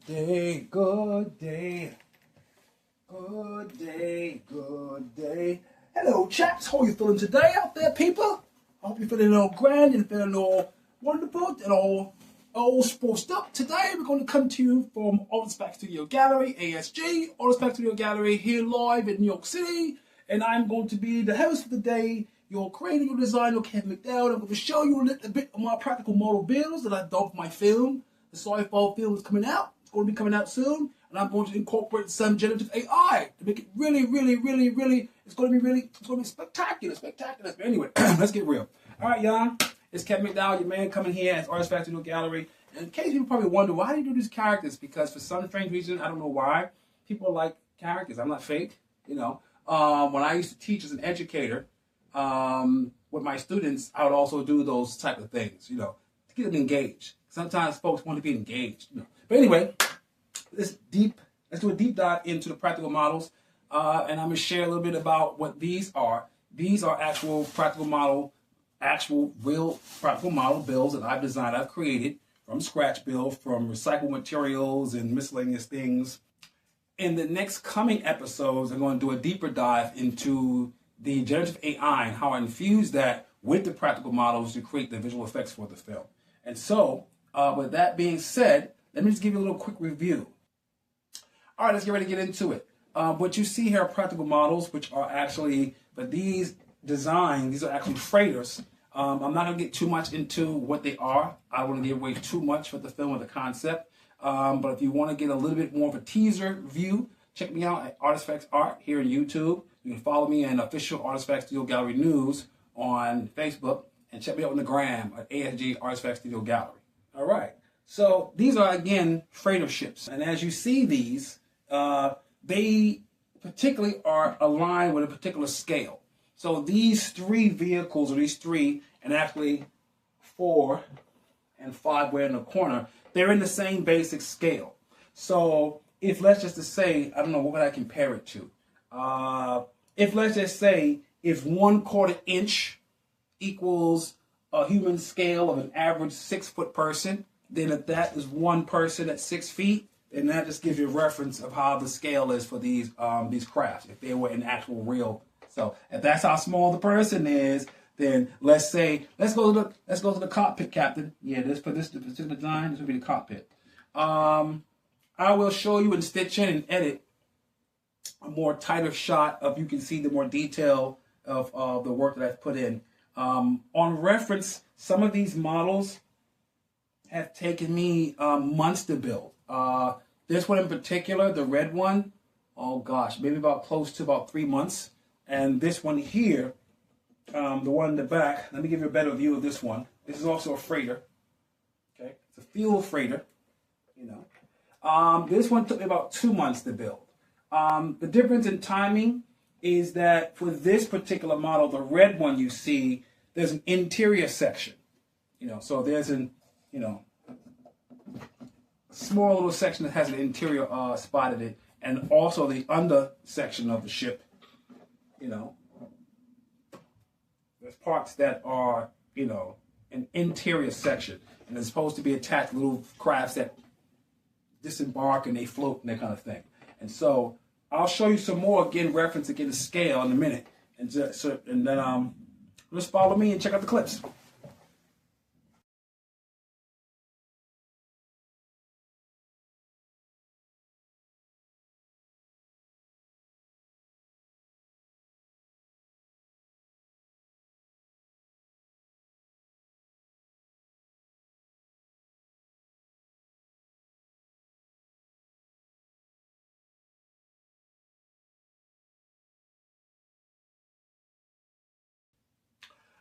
Day, good day, good day, good day. Hello, chaps. How are you feeling today out there, people? I hope you're feeling all grand and feeling all wonderful and all spruced up. Today, we're going to come to you from Artizfacts Studio Gallery, ASG-Artizfacts Studio Gallery, here live in New York City. And I'm going to be the host for the day, your creator, your designer, Kevin McDowell. I'm going to show you a little bit of my practical model builds that I've done for my film. The sci-fi film is coming out. It's going to be coming out soon. And I'm going to incorporate some generative AI to make it really, it's going to be spectacular. But anyway, let's get real. All right, y'all. It's Kevin McDowell, your man, coming here at Artizfacts Studio Gallery. And in case people probably wonder, why do you do these characters? Because for some strange reason, I don't know why, people like characters. I'm not fake, you know. When I used to teach as an educator, with my students, I would also do those type of things, you know, to get them engaged. Sometimes folks want to be engaged, you know. But anyway, let's do a deep dive into the practical models, and I'm gonna share a little bit about what these are. These are actual real practical model builds that I've designed, I've created from scratch build, from recycled materials and miscellaneous things. In the next coming episodes, I'm going to do a deeper dive into the generative AI and how I infuse that with the practical models to create the visual effects for the film. And so, with that being said, let me just give you a little quick review. All right, let's get ready to get into it. What you see here are practical models, which are actually, but these designs, these are actually freighters. I'm not going to get too much into what they are. I wouldn't give away too much for the film or the concept. But if you want to get a little bit more of a teaser view, check me out at Artizfacts Art here on YouTube. You can follow me in official Artizfacts Studio Gallery News on Facebook, and check me out on the gram at ASG-Artizfacts Studio Gallery. All right. So these are, again, freighter ships. And as you see these, they particularly are aligned with a particular scale. So these three vehicles, or these three, and actually 4 and 5 way in the corner, they're in the same basic scale. So if, let's just say, I don't know, what would I compare it to? If, let's just say, if 1/4 inch equals a human scale of an average 6-foot person, then if that is one person at 6 feet, then that just gives you a reference of how the scale is for these crafts, if they were in actual real. So if that's how small the person is, then let's go to the cockpit, Captain. Yeah, for this particular design, this will be the cockpit. I will show you and stitch in and edit a more tighter shot of, you can see the more detail of the work that I've put in. On reference, some of these models have taken me months to build. This one in particular, the red one, oh gosh, maybe close to about 3 months. And this one here, the one in the back, let me give you a better view of this one. This is also a freighter. Okay, it's a fuel freighter, you know. This one took me about 2 months to build. The difference in timing is that for this particular model, the red one you see, there's an interior section. You know, so there's an, you know, small little section that has an interior spot in it, and also the under section of the ship, you know. There's parts that are, you know, an interior section, and it's supposed to be attached little crafts that disembark and they float and that kind of thing. And so I'll show you some more, again, reference again to scale in a minute, and then just follow me and check out the clips.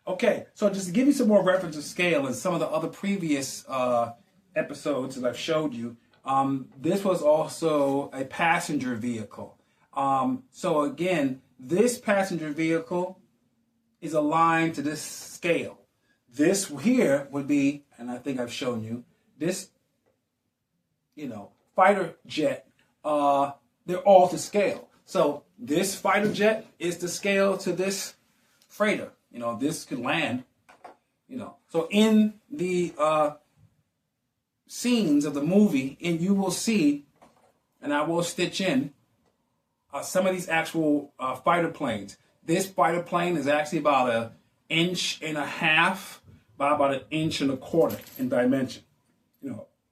Okay, so just to give you some more reference to scale and some of the other previous episodes that I've showed you, this was also a passenger vehicle. So again, this passenger vehicle is aligned to this scale. This here would be, and I think I've shown you, this, you know, fighter jet, they're all to scale. So this fighter jet is to scale to this freighter. You know, this could land, you know. So in the scenes of the movie, and you will see, and I will stitch in some of these actual fighter planes. This fighter plane is actually about 1.5 inches by about 1.25 inches in dimension.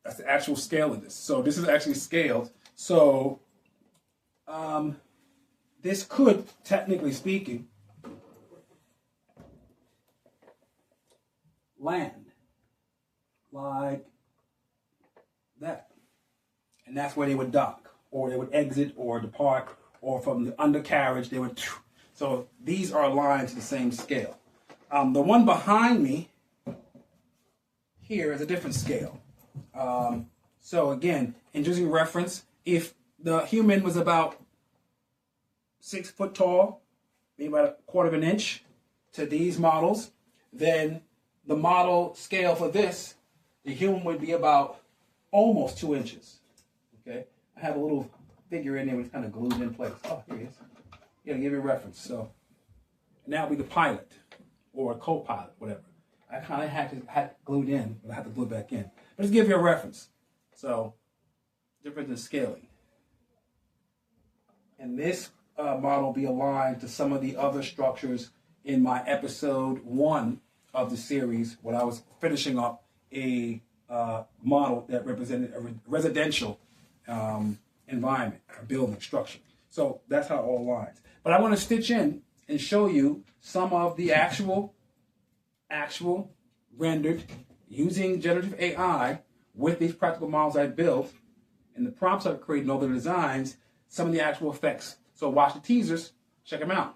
That's the actual scale of this. So this is actually scaled. So this could, technically speaking, land like that. And that's where they would dock, or they would exit or depart, or from the undercarriage, they would. So these are aligned to the same scale. The one behind me here is a different scale. So again, interesting reference. If the human was about 6 foot tall, maybe about 1/4 inch to these models, then the model scale for this, the human would be about almost 2 inches. Okay, I have a little figure in there which kind of glued in place. Oh, here it is. Yeah, to give you a reference. So now it'll be the pilot or a co-pilot, whatever. I kind of had it glued in, but I have to glue it back in. But just give you a reference. So difference in scaling. And this model will be aligned to some of the other structures in my episode 1 of the series when I was finishing up a model that represented a residential environment, a building structure. So that's how it all aligns. But I want to stitch in and show you some of the actual rendered using generative AI with these practical models I built and the prompts I've created and all the designs, some of the actual effects. So watch the teasers, check them out.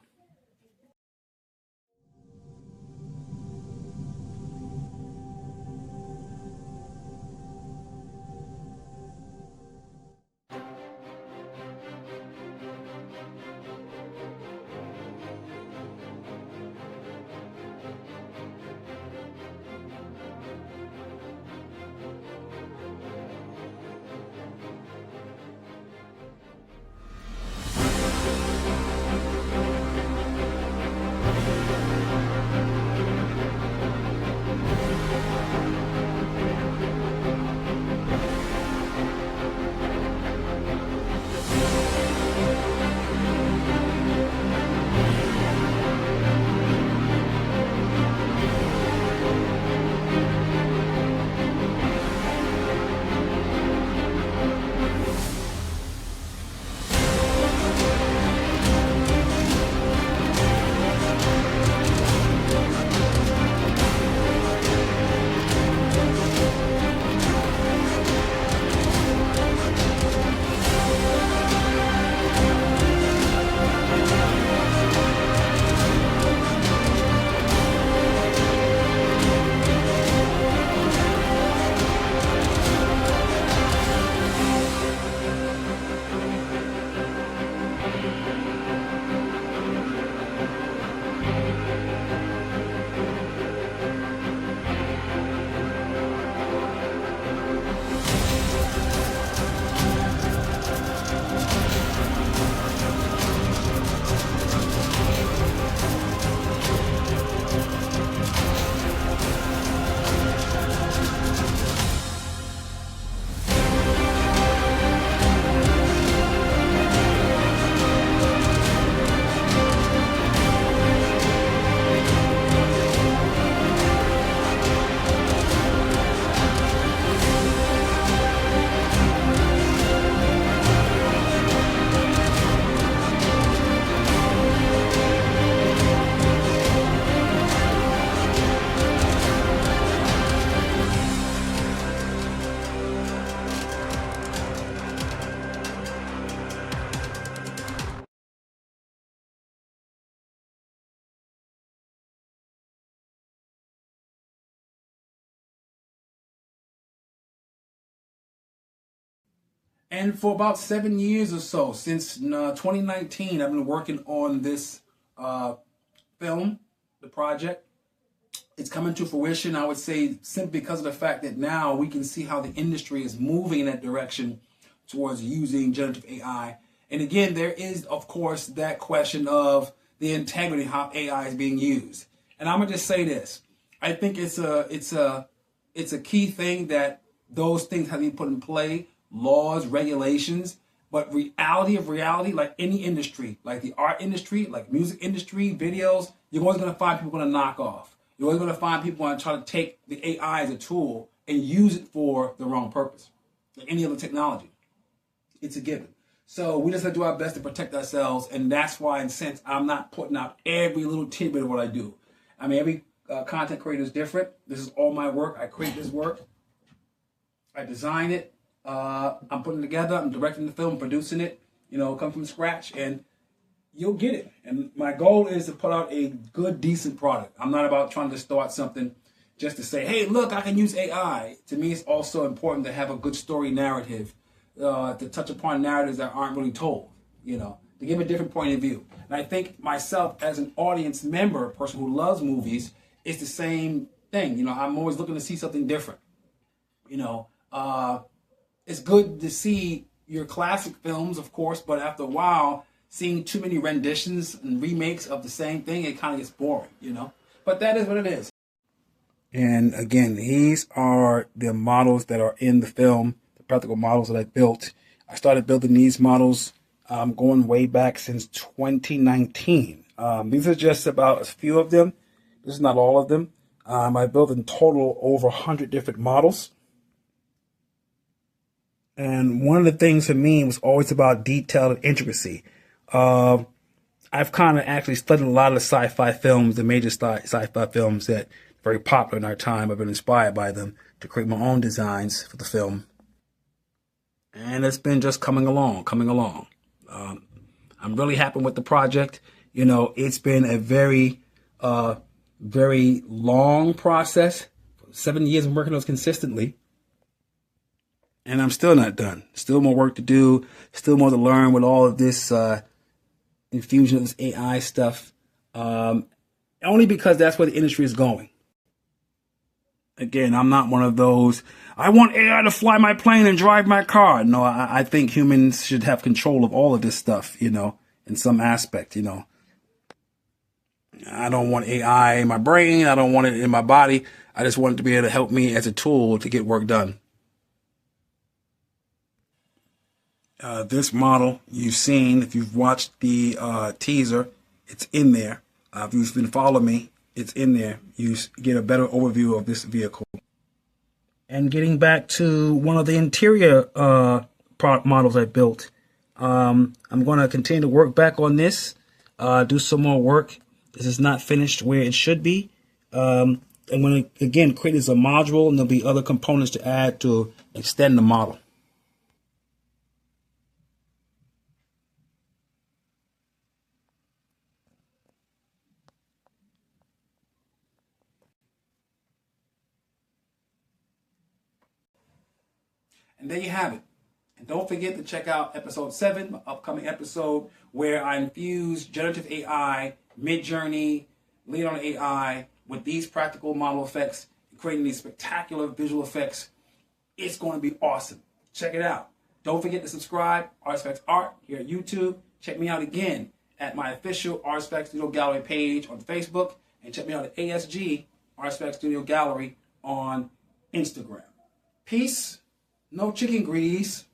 And for about 7 years or so, since 2019, I've been working on this film, the project. It's coming to fruition, I would say, simply because of the fact that now we can see how the industry is moving in that direction towards using generative AI. And again, there is, of course, that question of the integrity, how AI is being used. And I'm gonna just say this: I think it's a key thing that those things have to be put in play, laws, regulations. But reality of reality, like any industry, like the art industry, like music industry, videos, you're always going to find people going to knock off. You're always going to find people going to try to take the AI as a tool and use it for the wrong purpose. Like any other technology, it's a given. So we just have to do our best to protect ourselves, and that's why, in a sense, I'm not putting out every little tidbit of what I do. I mean, every content creator is different. This is all my work. I create this work. I design it. I'm putting it together. I'm directing the film, producing it. Come from scratch, and you'll get it. And my goal is to put out a good, decent product. I'm not about trying to start something just to say, hey, look, I can use AI. To me, it's also important to have a good story narrative, to touch upon narratives that aren't really told, to give a different point of view. And I think myself as an audience member, a person who loves movies, it's the same thing. I'm always looking to see something different. It's good to see your classic films, of course, but after a while, seeing too many renditions and remakes of the same thing, it kind of gets boring, But that is what it is. And again, these are the models that are in the film, the practical models that I built. I started building these models going way back since 2019. These are just about a few of them. This is not all of them. I built in total over 100 different models. And one of the things for me was always about detail and intricacy. I've kind of actually studied a lot of the sci-fi films, the major sci-fi films that are very popular in our time. I've been inspired by them to create my own designs for the film. And it's been just coming along. I'm really happy with the project. It's been a very, very long process. 7 years of working on this consistently. And I'm still not done. Still more work to do. Still more to learn with all of this infusion of this AI stuff. Only because that's where the industry is going. Again, I'm not one of those, I want AI to fly my plane and drive my car. No, I think humans should have control of all of this stuff, in some aspect, I don't want AI in my brain. I don't want it in my body. I just want it to be able to help me as a tool to get work done. This model you've seen, if you've watched the teaser, it's in there. If you've been following me, it's in there. You get a better overview of this vehicle. And getting back to one of the interior product models I built, I'm going to continue to work back on this, do some more work. This is not finished where it should be. I'm going to, again, create this as a module, and there'll be other components to add to extend the model. And there you have it. And don't forget to check out episode 7, my upcoming episode, where I infuse generative AI, Midjourney, Leonardo AI with these practical model effects, creating these spectacular visual effects. It's going to be awesome. Check it out. Don't forget to subscribe, Artizfacts Art, here at YouTube. Check me out again at my official Artizfacts Studio Gallery page on Facebook, and check me out at ASG-Artizfacts Studio Gallery on Instagram. Peace. No chicken grease.